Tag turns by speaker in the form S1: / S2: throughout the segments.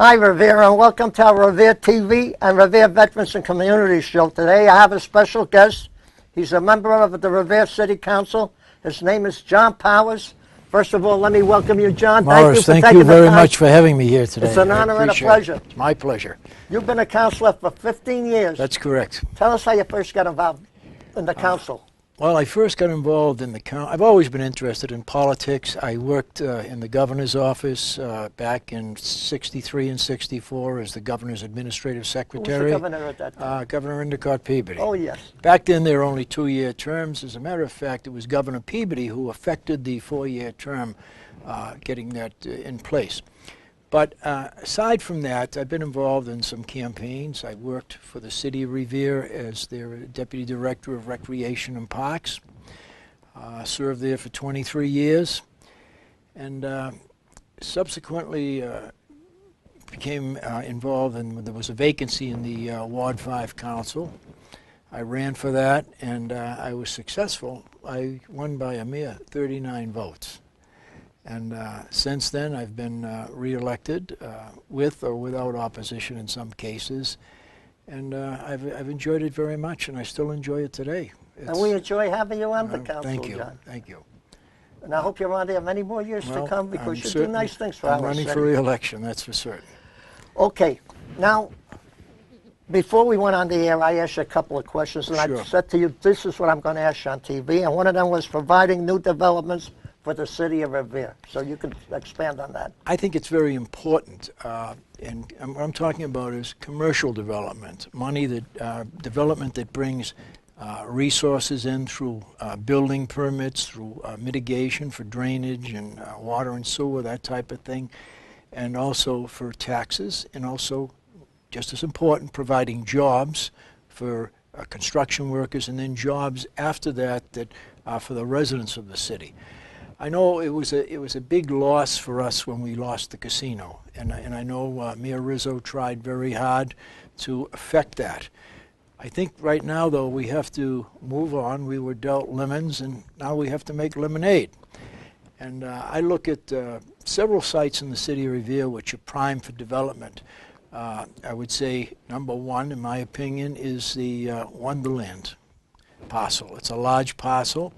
S1: Hi, Revere, and welcome to our Revere TV and Revere Veterans and Community Show. Today I have a special guest. He's a member of the Revere City Council. His name is John Powers. First of all, let me welcome you, John.
S2: Morris, thank you very much for having me here today.
S1: It's an honor and a pleasure.
S2: It's my pleasure.
S1: You've been a councilor for 15 years.
S2: That's correct.
S1: Tell us how you first got involved in the council.
S2: Well, I first got involved in the council. I've always been interested in politics. I worked in the governor's office back in '63 and '64 as the governor's administrative secretary.
S1: Who was the governor at that time?
S2: Governor Endicott Peabody.
S1: Oh, yes.
S2: Back then, there were only 2-year terms. As a matter of fact, it was Governor Peabody who effected the 4-year term, getting that in place. But aside from that, I've been involved in some campaigns. I worked for the City of Revere as their Deputy Director of Recreation and Parks. Served there for 23 years. And subsequently became involved in, there was a vacancy in the Ward 5 Council. I ran for that, and I was successful. I won by a mere 39 votes. And since then, I've been re-elected with or without opposition in some cases. And I've enjoyed it very much, and I still enjoy it today.
S1: And we enjoy having you on the council,
S2: thank you,
S1: John.
S2: Thank you.
S1: And I hope you're on there many more years to come, because you do nice things for our city.
S2: I'm running for re-election, that's for certain.
S1: Okay. Now, before we went on the air, I asked you a couple of questions, and I said to you, this is what I'm going to ask you on TV. And one of them was providing new developments for the city of Revere. So you can expand on that.
S2: I think it's very important, and what I'm talking about is commercial development, money that development that brings resources in through building permits, through mitigation for drainage and water and sewer, that type of thing, and also for taxes, and also, just as important, providing jobs for construction workers, and then jobs after that for the residents of the city. I know it was a big loss for us when we lost the casino, and I know Mayor Rizzo tried very hard to affect that. I think right now, though, we have to move on. We were dealt lemons, and now we have to make lemonade. And I look at several sites in the city of Revere which are prime for development. I would say number one, in my opinion, is the Wonderland parcel. It's a large parcel.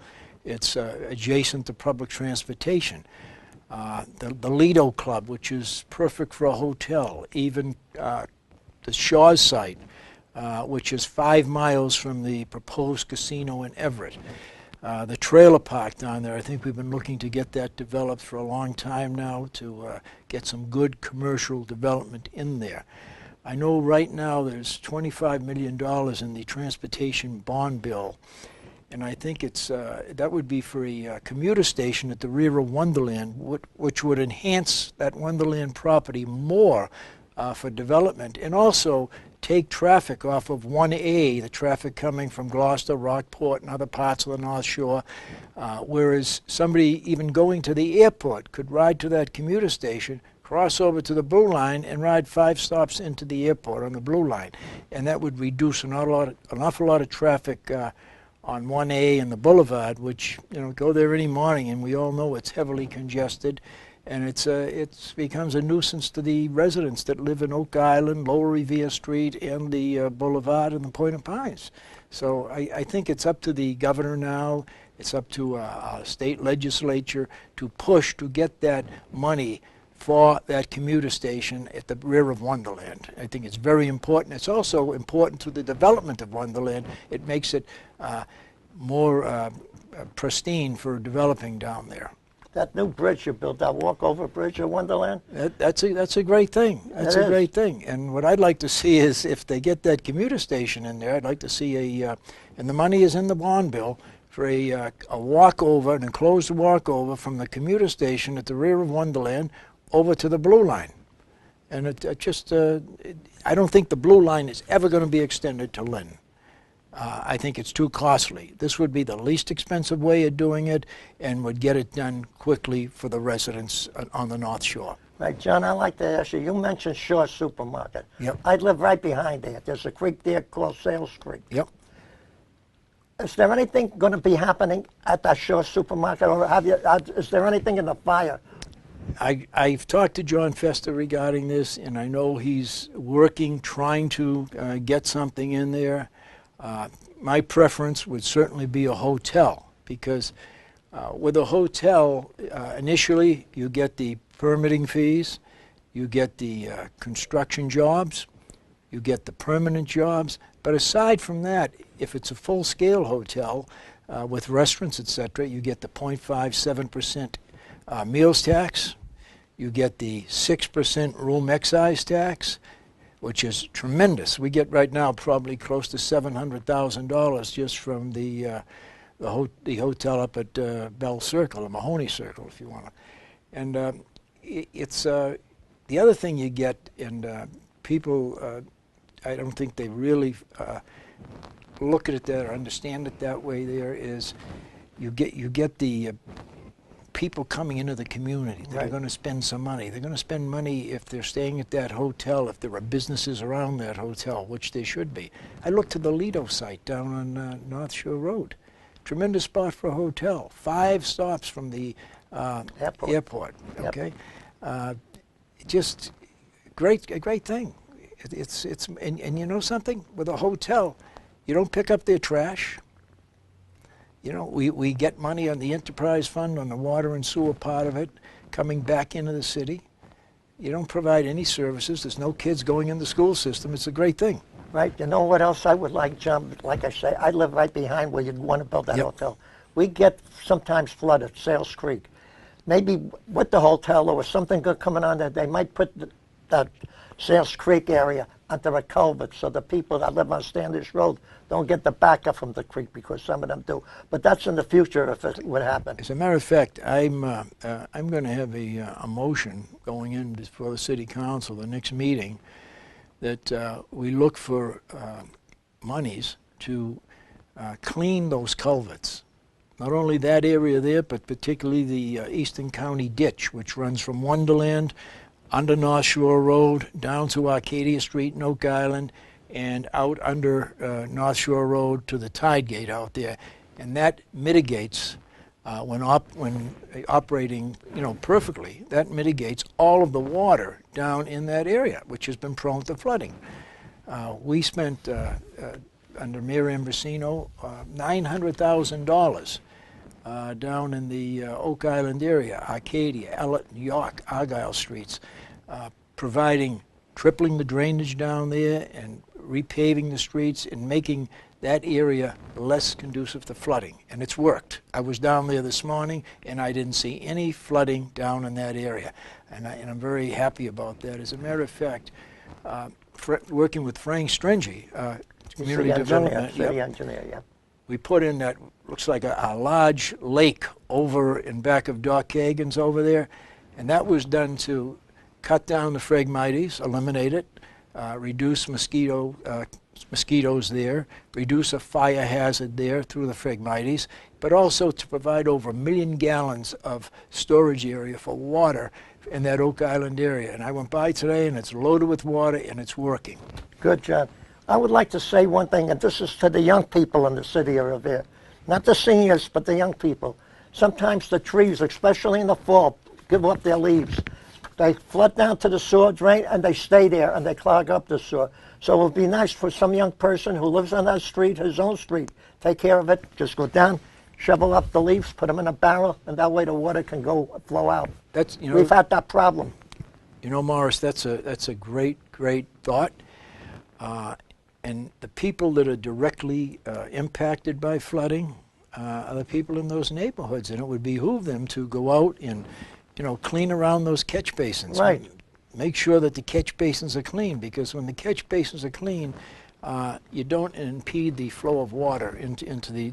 S2: It's adjacent to public transportation. The Lido Club, which is perfect for a hotel. Even the Shaw's site, which is 5 miles from the proposed casino in Everett. The trailer park down there, I think we've been looking to get that developed for a long time now, to get some good commercial development in there. I know right now there's $25 million in the transportation bond bill. And I think it's that would be for a commuter station at the rear of Wonderland, which would enhance that Wonderland property more for development, and also take traffic off of 1A, the traffic coming from Gloucester, Rockport, and other parts of the North Shore, whereas somebody even going to the airport could ride to that commuter station, cross over to the Blue Line, and ride 5 stops into the airport on the Blue Line. And that would reduce an awful lot of traffic on 1A and the Boulevard, which, you know, go there any morning, and we all know it's heavily congested, and it becomes a nuisance to the residents that live in Oak Island, Lower Revere Street, and the Boulevard and the Point of Pines. So I think it's up to the governor now, it's up to our state legislature to push to get that money for that commuter station at the rear of Wonderland. I think it's very important. It's also important to the development of Wonderland. It makes it more pristine for developing down there.
S1: That new bridge you built, that walkover bridge at Wonderland?
S2: That's a great thing. That's a great thing. And what I'd like to see is, if they get that commuter station in there, I'd like to see and the money is in the bond bill, for a walkover, an enclosed walkover from the commuter station at the rear of Wonderland over to the Blue Line. And I don't think the Blue Line is ever going to be extended to Lynn. I think it's too costly. This would be the least expensive way of doing it, and would get it done quickly for the residents on the North Shore.
S1: Right, John, I'd like to ask you, you mentioned Shore Supermarket.
S2: Yep.
S1: I live right behind there. There's a creek there called Sales Creek.
S2: Yep.
S1: Is there anything going to be happening at that Shore Supermarket, or is there anything in the fire
S2: I've talked to John Fester regarding this, and I know he's working, trying to get something in there. My preference would certainly be a hotel, because with a hotel, initially you get the permitting fees, you get the construction jobs, you get the permanent jobs. But aside from that, if it's a full-scale hotel with restaurants, etc., you get the 0.57% meals tax, you get the 6% room excise tax, which is tremendous. We get right now probably close to $700,000 just from the hotel up at Bell Circle, or Mahoney Circle, if you want to. And it's the other thing you get, and people, I don't think they really look at it that or understand it that way. There is, you get the people coming into the community that are going to spend some money. They're going to spend money if they're staying at that hotel, if there are businesses around that hotel, which they should be. I looked to the Lido site down on North Shore Road. Tremendous spot for a hotel. 5 stops from the airport. Okay, just a great thing. It's and you know something, with a hotel, you don't pick up their trash. You know, we get money on the enterprise fund, on the water and sewer part of it, coming back into the city. You don't provide any services. There's no kids going in the school system. It's a great thing. Right.
S1: You know what else I would like, John? Like I say, I live right behind where you'd want to build that hotel. We get sometimes flooded, Sales Creek. Maybe with the hotel or something good coming on there, they might put the Sales Creek area under a culvert so the people that live on Standish Road don't get the backup from the creek, because some of them do. But that's in the future if it would happen.
S2: As a matter of fact, I'm going to have a motion going in before the City Council, the next meeting, that we look for monies to clean those culverts. Not only that area there, but particularly the Eastern County Ditch, which runs from Wonderland under North Shore Road down to Arcadia Street in Oak Island, and out under North Shore Road to the Tide Gate out there. And that mitigates, when operating, perfectly, that mitigates all of the water down in that area, which has been prone to flooding. We spent, under Mayor Ambrosino, $900,000 down in the Oak Island area, Arcadia, Ellet, York, Argyle Streets, tripling the drainage down there and repaving the streets and making that area less conducive to flooding. And it's worked. I was down there this morning and I didn't see any flooding down in that area. And I'm very happy about that. As a matter of fact, working with Frank Stringy, community development,
S1: city engineer,
S2: we put in that, looks like a large lake over in back of Doc Kagan's over there, and that was done to cut down the phragmites, eliminate it, reduce mosquitoes there, reduce a fire hazard there through the phragmites, but also to provide over 1 million gallons of storage area for water in that Oak Island area. And I went by today and it's loaded with water and it's working.
S1: Good, John. I would like to say one thing, and this is to the young people in the city of Revere. Not the seniors, but the young people. Sometimes the trees, especially in the fall, give up their leaves. They flood down to the sewer drain, and they stay there, and they clog up the sewer. So it would be nice for some young person who lives on that street, his own street, take care of it, just go down, shovel up the leaves, put them in a barrel, and that way the water can flow out. We've had that problem.
S2: Morris, that's a great thought. And the people that are directly impacted by flooding are the people in those neighborhoods, and it would behoove them to go out and, clean around those catch basins.
S1: Right.
S2: Make sure that the catch basins are clean, because when the catch basins are clean, you don't impede the flow of water into the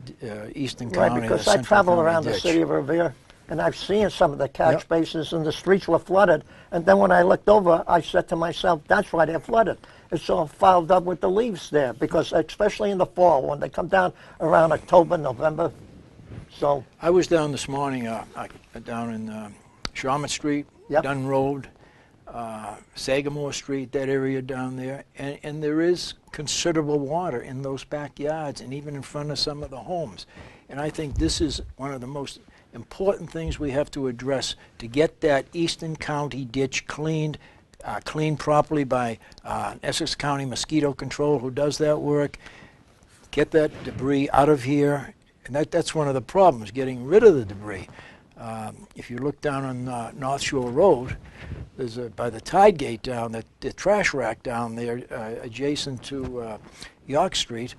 S2: Eastern County.
S1: Right, because I travel around the city of Revere, and I've seen some of the catch basins, and the streets were flooded. And then when I looked over, I said to myself, that's why they're flooded. It's all fouled up with the leaves there, because especially in the fall, when they come down around October, November. So
S2: I was down this morning, down in Sharma Street, Dunn Road, Sagamore Street, that area down there, and there is considerable water in those backyards and even in front of some of the homes. And I think this is one of the most important things we have to address to get that Eastern County ditch cleaned, cleaned properly by Essex County Mosquito Control, who does that work. Get that debris out of here, and that's one of the problems, getting rid of the debris. If you look down on North Shore Road, there's by the tide gate down, the trash rack down there adjacent to York Street.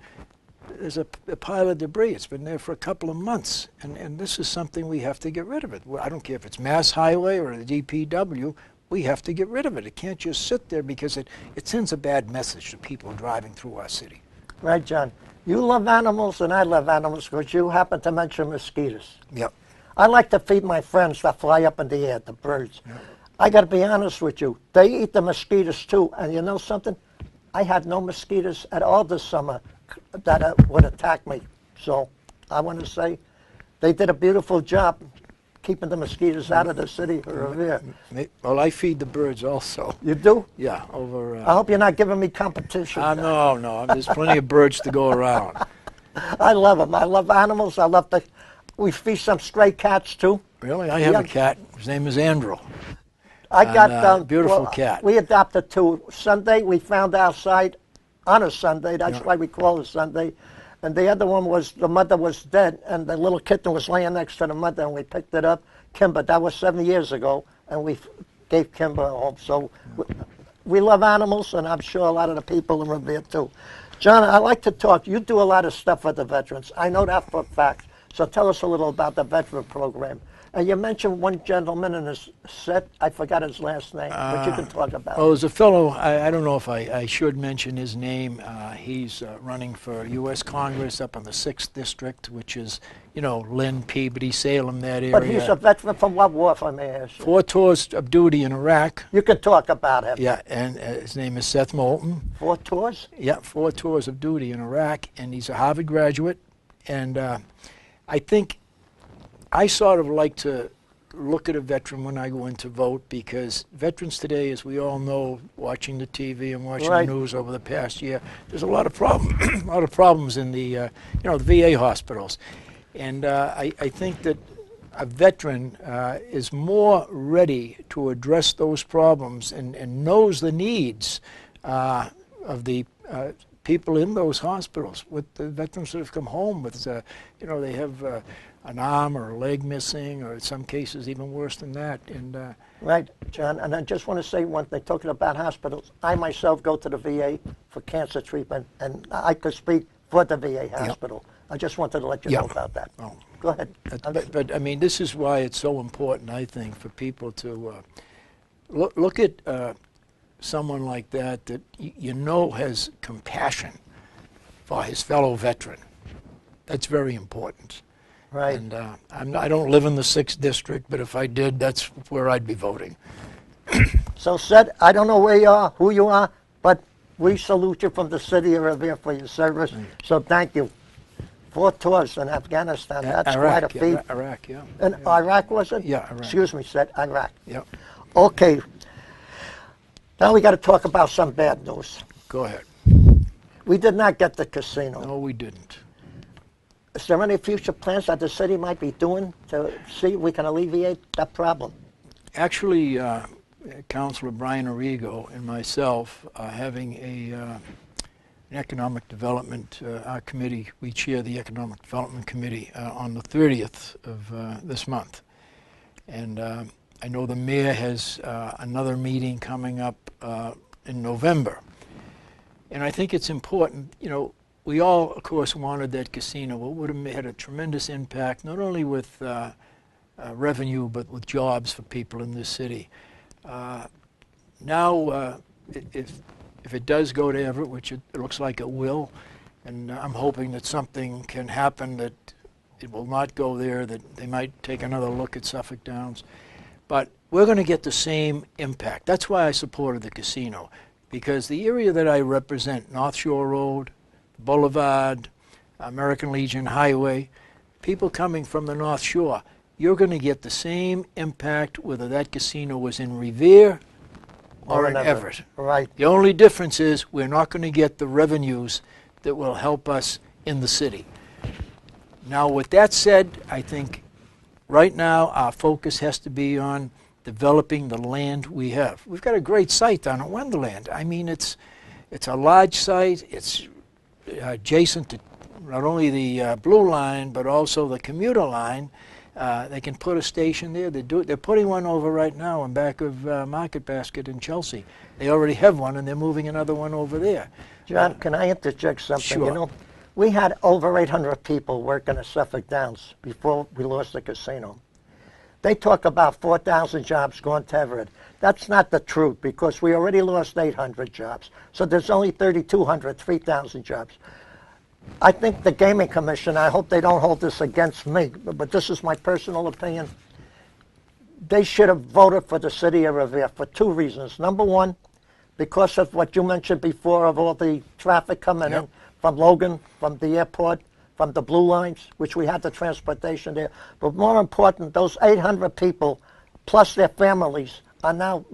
S2: There's a pile of debris. It's been there for a couple of months, and this is something we have to get rid of it. I don't care if it's Mass Highway or the DPW, we have to get rid of it. It can't just sit there because it sends a bad message to people driving through our city.
S1: Right, John. You love animals and I love animals because you happen to mention mosquitoes.
S2: Yep.
S1: I like to feed my friends that fly up in the air, the birds. Yep. I got to be honest with you. They eat the mosquitoes too, and you know something? I had no mosquitoes at all this summer that would attack me. So I want to say they did a beautiful job keeping the mosquitoes out of the city of Revere.
S2: Well, I feed the birds also.
S1: You do?
S2: Yeah, over...
S1: I hope you're not giving me competition.
S2: No. There's plenty of birds to go around.
S1: I love them. I love animals. I love the... We feed some stray cats, too.
S2: Really? I have a cat. His name is Andrew.
S1: I got...
S2: beautiful cat.
S1: We adopted two. Sunday, we found outside on a Sunday. That's why we call it Sunday. And the other one was, the mother was dead, and the little kitten was laying next to the mother, and we picked it up. Kimber, that was 7 years ago, and we gave Kimber a home. So we love animals, and I'm sure a lot of the people in Revere, too. John, I like to talk. You do a lot of stuff for the veterans. I know that for a fact. So tell us a little about the veteran program. And you mentioned one gentleman in his set. I forgot his last name, but you can talk about it.
S2: Oh, there's a fellow, I don't know if I should mention his name. He's running for U.S. Congress up in the 6th District, which is, you know, Lynn, Peabody, Salem, that area.
S1: But he's a veteran from what war, if I may ask you?
S2: 4 tours of duty in Iraq.
S1: You can talk about him.
S2: Yeah, and his name is Seth Moulton.
S1: 4 tours?
S2: Yeah, 4 tours of duty in Iraq, and he's a Harvard graduate. And I think I sort of like to look at a veteran when I go in to vote, because veterans today, as we all know, watching the TV and watching the news over the past year, there's a lot of problems in the the VA hospitals, and I think that a veteran is more ready to address those problems and knows the needs of the people in those hospitals. With the veterans that have come home with, they have an arm or a leg missing, or in some cases even worse than that. And
S1: right, John. And I just want to say one thing, talking about hospitals. I myself go to the VA for cancer treatment, and I could speak for the VA hospital. I just wanted to let you know about that.
S2: Oh.
S1: Go ahead.
S2: But I mean, this is why it's so important, I think, for people to look at someone like that you know has compassion for his fellow veteran. That's very important.
S1: Right.
S2: And I don't live in the 6th District, but if I did, that's where I'd be voting.
S1: So, Seth, I don't know where you are, who you are, but we salute you from the city of Revere for your service. So thank you. 4 tours in Afghanistan. That's
S2: Iraq,
S1: quite a feat.
S2: Iraq, yeah.
S1: And Iraq, was it?
S2: Yeah, Iraq.
S1: Excuse me, Seth, Iraq.
S2: Yep.
S1: Okay. Now we got to talk about some bad news.
S2: Go ahead.
S1: We did not get the casino.
S2: No, we didn't.
S1: Is there any future plans that the city might be doing to see if we can alleviate that problem?
S2: Actually, Councilor Brian Arrigo and myself are having an economic development, our committee, we chair the Economic Development Committee on the 30th of this month. And I know the mayor has another meeting coming up in November. And I think it's important, we all, of course, wanted that casino. It would have had a tremendous impact, not only with revenue, but with jobs for people in this city. Now, if it does go to Everett, which it looks like it will, and I'm hoping that something can happen that it will not go there, that they might take another look at Suffolk Downs. But we're going to get the same impact. That's why I supported the casino, because the area that I represent, North Shore Road, Boulevard, American Legion Highway, people coming from the North Shore, you're going to get the same impact whether that casino was in Revere or in Everett.
S1: Right.
S2: The only difference is we're not going to get the revenues that will help us in the city. Now, with that said, I think right now our focus has to be on developing the land we have. We've got a great site down at Wonderland. I mean, it's a large site. It's adjacent to not only the Blue Line, but also the commuter line. They can put a station there. They're putting one over right now in back of Market Basket in Chelsea. They already have one, and they're moving another one over there.
S1: John, can I interject something?
S2: Sure.
S1: You know, we had over 800 people working at Suffolk Downs before we lost the casino. They talk about 4,000 jobs going to Everett. That's not the truth, because we already lost 800 jobs. So there's only 3,200, 3,000 jobs. I think the Gaming Commission, I hope they don't hold this against me, but this is my personal opinion. They should have voted for the city of Revere for two reasons. Number one, because of what you mentioned before of all the traffic coming in from Logan, from the airport, from the Blue Lines, which we had the transportation there. But more important, those 800 people, plus their families, are now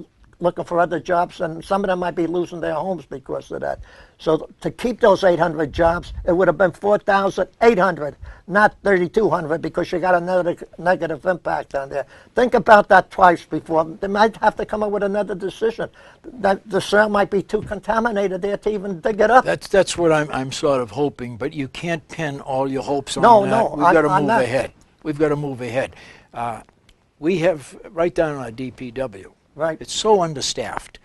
S1: looking for other jobs, and some of them might be losing their homes because of that. So to keep those 800 jobs, it would have been 4,800, not 3,200, because you got another negative impact on there. Think about that twice before. They might have to come up with another decision. That the soil might be too contaminated there to even dig it up.
S2: That's what I'm sort of hoping, but you can't pin all your hopes on that.
S1: No,
S2: We've got to move ahead. We've got to move ahead. We have, right down on our DPW,
S1: Right.
S2: it's so understaffed.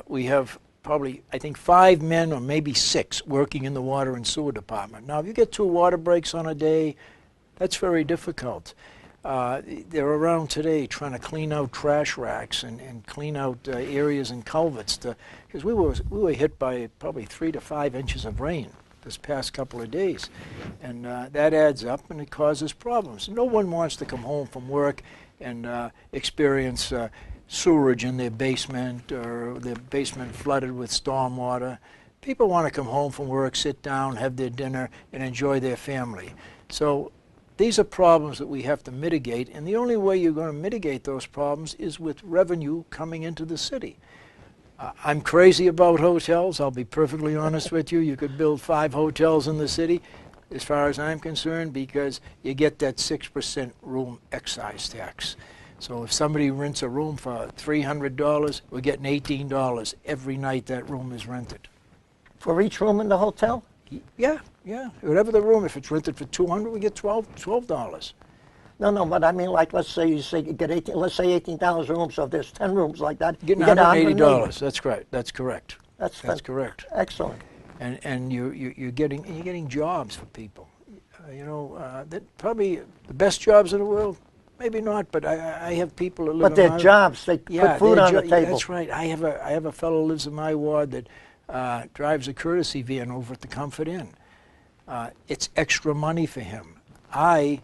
S2: We have probably, I think, 5 men or maybe 6 working in the water and sewer department. Now, if you get 2 water breaks on a day, that's very difficult. They're around today trying to clean out trash racks and clean out areas and culverts, because we were hit by probably 3 to 5 inches of rain this past couple of days, and that adds up and it causes problems. No one wants to come home from work and experience sewerage in their basement or their basement flooded with storm water. People want to come home from work, sit down, have their dinner, and enjoy their family. So these are problems that we have to mitigate, and the only way you're going to mitigate those problems is with revenue coming into the city. I'm crazy about hotels. I'll be perfectly honest with you. You could build 5 hotels in the city, as far as I'm concerned, because you get that 6% room excise tax. So if somebody rents a room for $300, we're getting $18 every night that room is rented.
S1: For each room in the hotel?
S2: Yeah. Whatever the room, if it's rented for $200, we get $12.
S1: No, but I mean, like, let's say you get 18. Let's say $18 a room. So if there's 10 rooms like that,
S2: you get $180. That's correct. That's correct. That's correct.
S1: Excellent.
S2: And you're getting jobs for people. That probably the best jobs in the world. Maybe not, but I have people that live.
S1: But they're jobs. They put food on the table.
S2: That's right. I have a fellow who lives in my ward that drives a courtesy van over at the Comfort Inn. It's extra money for him. I,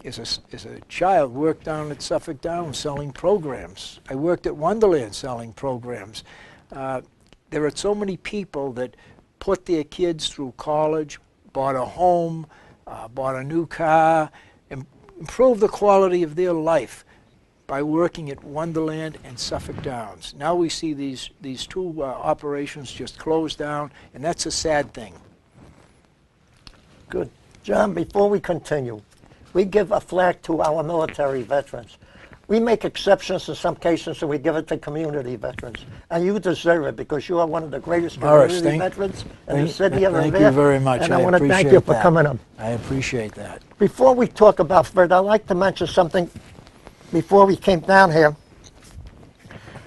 S2: as a child, worked down at Suffolk Downs selling programs. I worked at Wonderland selling programs. There are so many people that put their kids through college, bought a home, bought a new car, and improve the quality of their life by working at Wonderland and Suffolk Downs. Now we see these 2 operations just closed down, and that's a sad thing.
S1: Good. John, before we continue, we give a flag to our military veterans. We make exceptions in some cases, and we give it to community veterans. And you deserve it, because you are one of the greatest community veterans in the city of Revere.
S2: Thank you very much.
S1: And I want to thank you for coming up.
S2: I appreciate that.
S1: Before we talk about Fred, I'd like to mention something before we came down here.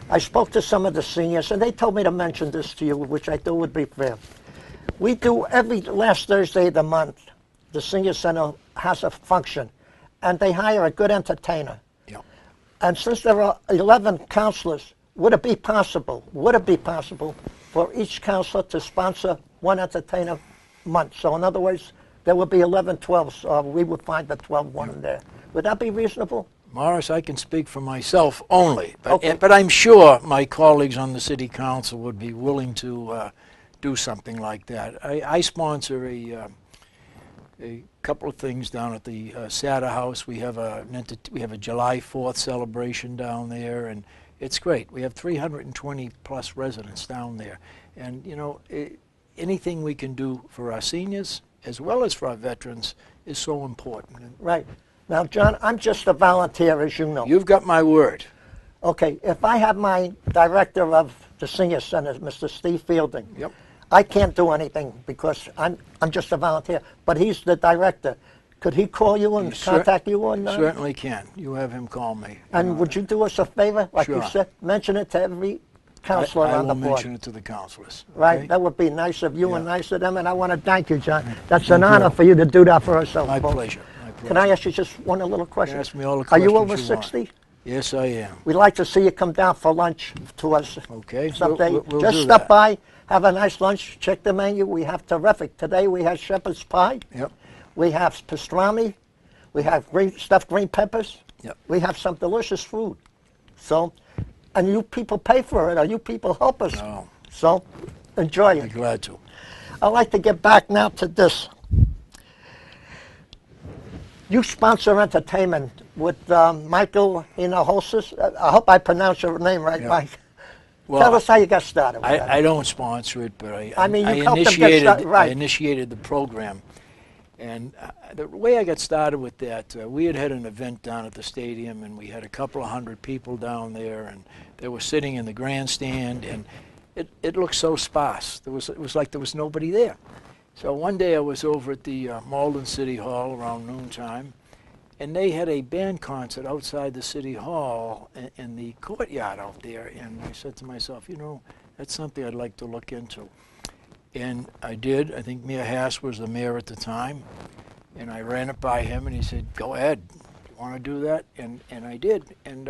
S1: I spoke to some of the seniors, and they told me to mention this to you, which I thought would be fair. We do every last Thursday of the month, the senior center has a function, and they hire a good entertainer. And since there are 11 counselors, would it be possible for each counselor to sponsor one entertainer month? So in other words, there would be 11 12s, so we would find the 12th one in there. Would that be reasonable?
S2: Morris, I can speak for myself only, but,
S1: Okay.
S2: but I'm sure my colleagues on the city council would be willing to do something like that. I sponsor a couple of things down at the Satter House. We have a July 4th celebration down there, and it's great. We have 320 plus residents down there, and anything we can do for our seniors as well as for our veterans is so important.
S1: Right. Now, John, I'm just a volunteer, as you know.
S2: You've got my word.
S1: Okay, if I have my director of the senior center, Mr. Steve Fielding,
S2: Yep.
S1: I can't do anything because I'm just a volunteer, but he's the director. Could he call you and contact you? And,
S2: certainly can. You have him call me.
S1: And would you do us a favor? Like you said, mention it to every counselor on the board.
S2: I will mention it to the counselors. Okay?
S1: Right, that would be nice of you and nice of them, and I want to thank you, John. That's an honor for you to do that for us.
S2: My pleasure.
S1: Can I ask you just one little question?
S2: Ask me all the
S1: Are
S2: questions
S1: you over
S2: you
S1: 60?
S2: Want. Yes, I am.
S1: We'd like to see you come down for lunch to us someday.
S2: We'll
S1: just stop by, have a nice lunch, check the menu. We have terrific. Today we have shepherd's pie.
S2: Yep.
S1: We have pastrami. We have stuffed green peppers.
S2: Yep.
S1: We have some delicious food. So, and you people pay for it, or you people help us.
S2: No.
S1: So, enjoy it.
S2: I'd be glad to.
S1: I'd like to get back now to this. You sponsor entertainment with Michael Hinojosa. I hope I pronounced your name right, Mike.
S2: Well,
S1: tell us how you got started with that.
S2: I don't sponsor it, but I initiated the program. And the way I got started with that, we had an event down at the stadium, and we had a couple of hundred people down there, and they were sitting in the grandstand, and it looked so sparse. It was like there was nobody there. So one day I was over at the Malden City Hall around noontime, and they had a band concert outside the City Hall in the courtyard out there, and I said to myself, you know, that's something I'd like to look into. And I did. I think Mayor Haas was the mayor at the time, and I ran it by him, and he said, go ahead, you want to do that? And I did. And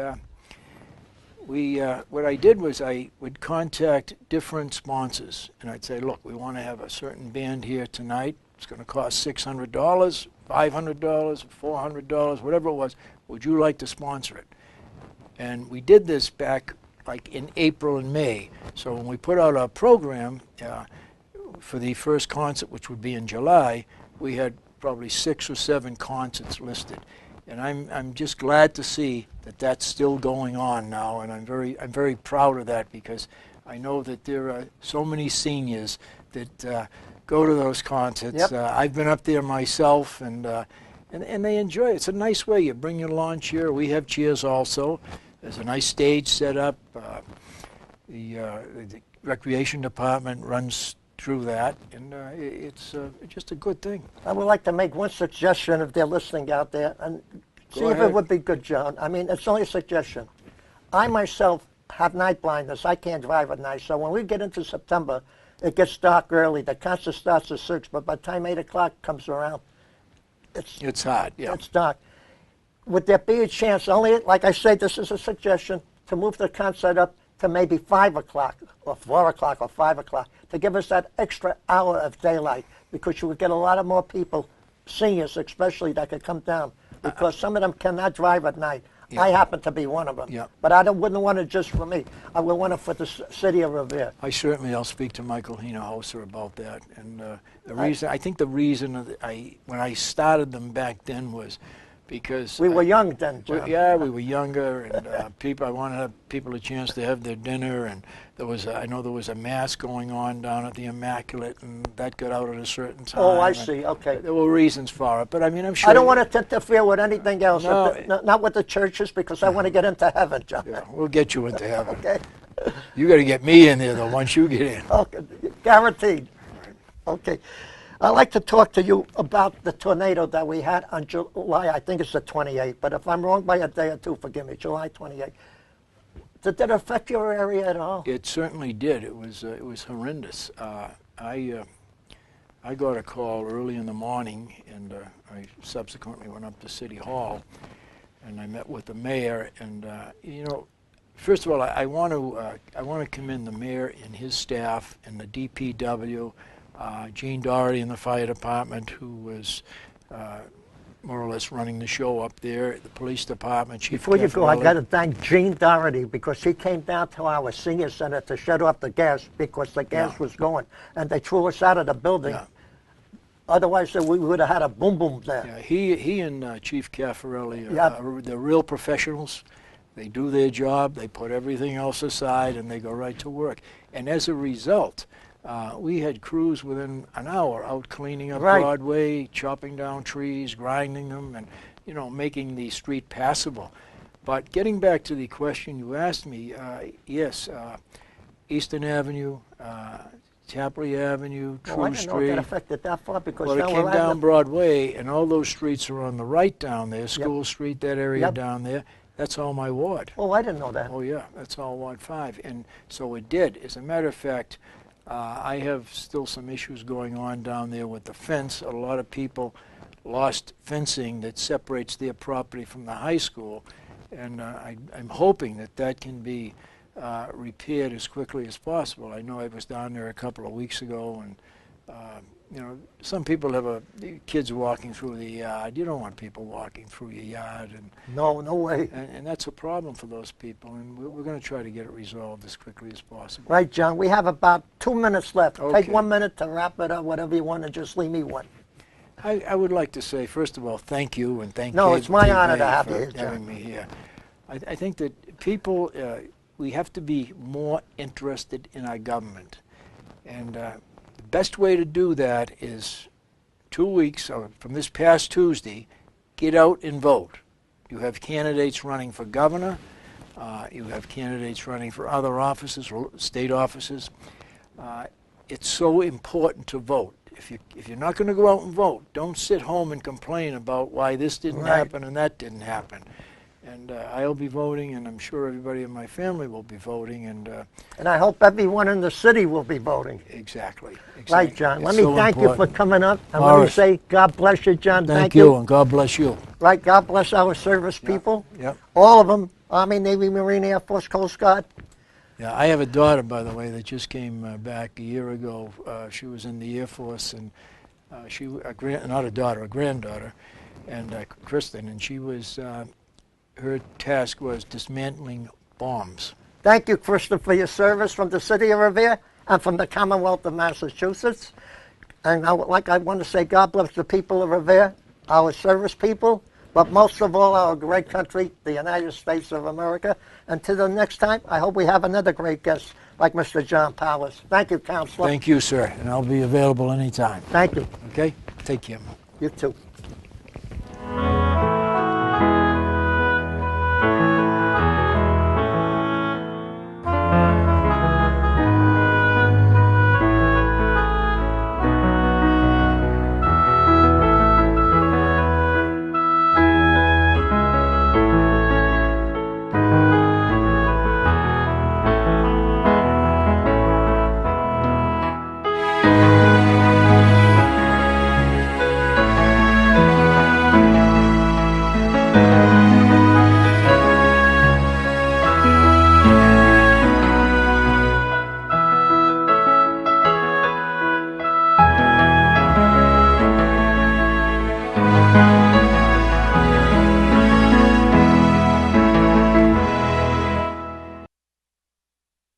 S2: what I did was I would contact different sponsors, and I'd say, look, we want to have a certain band here tonight. It's going to cost $600, $500, $400, whatever it was. Would you like to sponsor it? And we did this back like in April and May. So when we put out our program for the first concert, which would be in July, we had probably 6 or 7 concerts listed. And I'm just glad to see that that's still going on now, and I'm very proud of that, because I know that there are so many seniors that go to those concerts.
S1: Yep.
S2: I've been up there myself, and they enjoy it. It's a nice way. You bring your lawn chair. We have chairs also. There's a nice stage set up. The recreation department runs through that, and it's just a good thing.
S1: I would like to make one suggestion if they're listening out there, and see if it would be good, John. I mean, it's only a suggestion. I myself have night blindness. I can't drive at night, so when we get into September, it gets dark early. The concert starts at 6, but by the time 8 o'clock comes around,
S2: it's hot. Yeah,
S1: it's dark. Would there be a chance, only, like I say, this is a suggestion, to move the concert up to maybe 5 o'clock or 4 o'clock or 5 o'clock to give us that extra hour of daylight, because you would get a lot of more people, seniors especially, that could come down, because some of them cannot drive at night. Yeah. I happen to be one of them.
S2: Yeah.
S1: But I wouldn't want it just for me. I would want it for the city of Revere.
S2: I'll speak to Michael Hinojosa about that. And I think the reason when I started them back then was because
S1: we were young then, John.
S2: We were younger, and I wanted to have people a chance to have their dinner, and I know there was a mass going on down at the Immaculate, and that got out at a certain time.
S1: Oh, I see. Okay.
S2: There were reasons for it, but I mean, I'm sure.
S1: I don't want to interfere with anything else,
S2: no,
S1: not with the churches, because I want to get into heaven, John.
S2: Yeah, we'll get you into heaven.
S1: Okay.
S2: You got to get me in there though once you get in.
S1: Okay, guaranteed. Okay. I'd like to talk to you about the tornado that we had on July, I think it's the 28th, but if I'm wrong by a day or two, forgive me, July 28th. Did that affect your area at all?
S2: It certainly did. It was horrendous. I got a call early in the morning, and I subsequently went up to City Hall, and I met with the mayor. And first of all, I want to commend the mayor and his staff and the DPW. Gene Doherty in the fire department, who was more or less running the show up there, the police department, Chief
S1: Before you go, I
S2: Caffarelli.
S1: got to thank Gene Doherty, because he came down to our senior center to shut off the gas because the gas was going, and they threw us out of the building.
S2: Yeah.
S1: Otherwise, we would have had a boom boom there.
S2: Yeah, he and Chief Caffarelli they're real professionals. They do their job, they put everything else aside, and they go right to work. And as a result, we had crews within an hour out cleaning up Broadway, chopping down trees, grinding them, and making the street passable. But getting back to the question you asked me, yes, Eastern Avenue, Tapley Avenue, True
S1: I didn't know
S2: Street.
S1: that affected that far because
S2: Well, it
S1: down
S2: came
S1: where I
S2: down
S1: live-
S2: Broadway, and all those streets are on the right down there, School Street, that area
S1: Yep.
S2: down there. That's all my ward.
S1: Oh, I didn't know that.
S2: Oh, yeah, that's all Ward 5. And so it did. As a matter of fact, I have still some issues going on down there with the fence. A lot of people lost fencing that separates their property from the high school. And I'm hoping that that can be repaired as quickly as possible. I know I was down there a couple of weeks ago, and some people have kids walking through the yard. You don't want people walking through your yard, and
S1: No way.
S2: and that's a problem for those people. And we're going to try to get it resolved as quickly as possible.
S1: Right, John. We have about 2 minutes left.
S2: Okay.
S1: Take 1 minute to wrap it up, whatever you want, and just leave me one.
S2: I would like to say, first of all, thank you, and thank
S1: No,
S2: you
S1: it's my honor to
S2: for
S1: have you here, John.
S2: having me here. I think that people, we have to be more interested in our government. And the best way to do that is 2 weeks, or from this past Tuesday, get out and vote. You have candidates running for governor. You have candidates running for other offices, state offices. It's so important to vote. If you're not going to go out and vote, don't sit home and complain about why this didn't happen and that didn't happen. And I'll be voting, and I'm sure everybody in my family will be voting.
S1: And I hope everyone in the city will be voting.
S2: Exactly.
S1: Right, John.
S2: It's
S1: Let me
S2: so
S1: thank you for
S2: important.
S1: coming up. And let me
S2: Morris.
S1: say, God bless you, John.
S2: Thank you, and God bless you.
S1: Right, God bless our service people.
S2: Yep.
S1: All of them, Army, Navy, Marine, Air Force, Coast Guard.
S2: Yeah, I have a daughter, by the way, that just came back a year ago. She was in the Air Force, and not a daughter, a granddaughter, and Kristen, and she was, her task was dismantling bombs.
S1: Thank you, Kristen, for your service from the city of Revere and from the Commonwealth of Massachusetts. And I want to say God bless the people of Revere, our service people, but most of all our great country, the United States of America. Until the next time, I hope we have another great guest like Mr. John Powers. Thank you, Counselor.
S2: Thank you, sir, and I'll be available anytime.
S1: Thank you.
S2: Okay? Take care.
S1: You too.